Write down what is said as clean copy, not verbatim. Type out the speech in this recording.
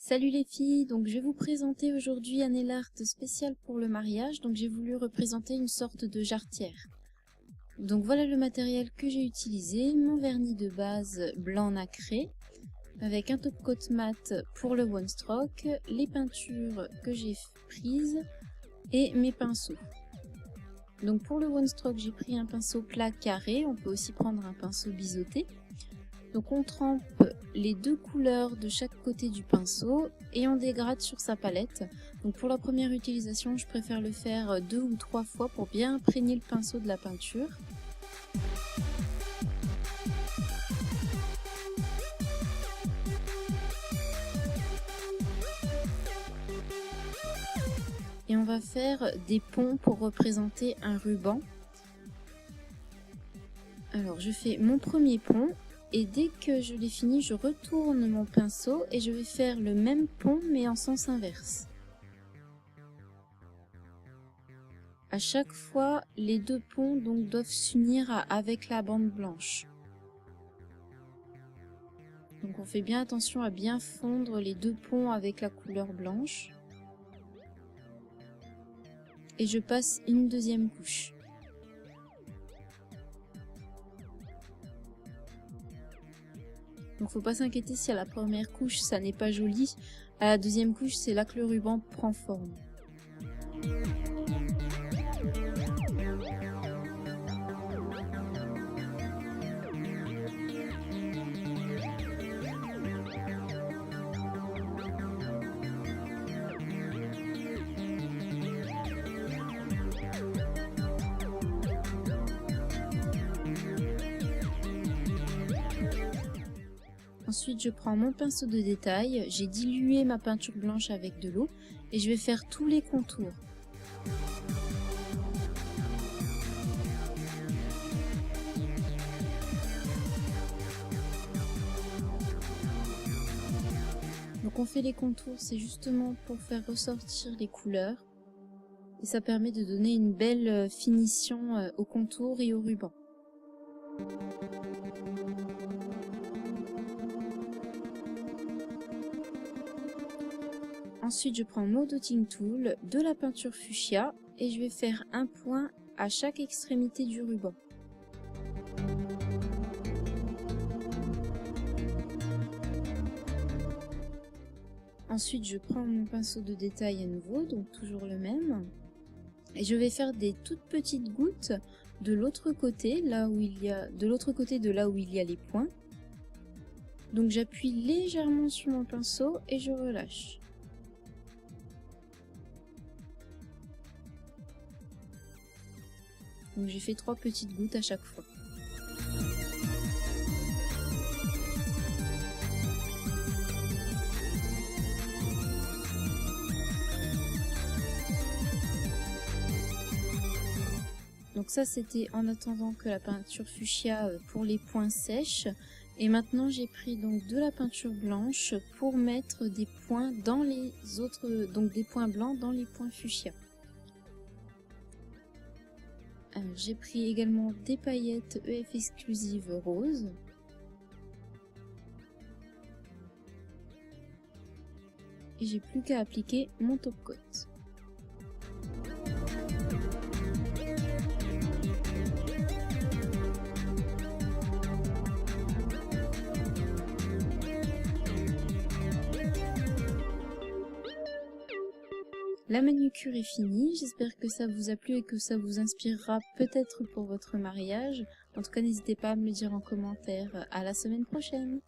Salut les filles, donc je vais vous présenter aujourd'hui un nail art spécial pour le mariage, donc j'ai voulu représenter une sorte de jarretière. Donc voilà le matériel que j'ai utilisé, mon vernis de base blanc nacré, avec un top coat mat pour le one stroke, les peintures que j'ai prises et mes pinceaux. Donc pour le one stroke j'ai pris un pinceau plat carré, on peut aussi prendre un pinceau biseauté. Donc on trempe les deux couleurs de chaque côté du pinceau et on dégrade sur sa palette. Donc pour la première utilisation, je préfère le faire 2 ou 3 fois pour bien imprégner le pinceau de la peinture. Et on va faire des ponts pour représenter un ruban. Alors je fais mon premier pont. Et dès que je l'ai fini, je retourne mon pinceau et je vais faire le même pont mais en sens inverse. À chaque fois, les deux ponts donc doivent s'unir avec la bande blanche. Donc on fait bien attention à bien fondre les deux ponts avec la couleur blanche. Et je passe une deuxième couche. Donc faut pas s'inquiéter si à la première couche ça n'est pas joli, à la deuxième couche c'est là que le ruban prend forme. Ensuite, je prends mon pinceau de détail, j'ai dilué ma peinture blanche avec de l'eau et je vais faire tous les contours. Donc on fait les contours, c'est justement pour faire ressortir les couleurs et ça permet de donner une belle finition au contour et au ruban. Ensuite, je prends mon dotting tool, de la peinture fuchsia et je vais faire un point à chaque extrémité du ruban. Ensuite, je prends mon pinceau de détail à nouveau, donc toujours le même, et je vais faire des toutes petites gouttes de l'autre côté, de là où il y a les points. Donc j'appuie légèrement sur mon pinceau et je relâche. Donc j'ai fait 3 petites gouttes à chaque fois. Donc ça c'était en attendant que la peinture fuchsia pour les points sèche. Et maintenant j'ai pris donc de la peinture blanche pour mettre des points dans les autres, donc des points blancs dans les points fuchsia. J'ai pris également des paillettes EF exclusives roses. Et j'ai plus qu'à appliquer mon top coat. La manucure est finie, j'espère que ça vous a plu et que ça vous inspirera peut-être pour votre mariage. En tout cas, n'hésitez pas à me le dire en commentaire. À la semaine prochaine!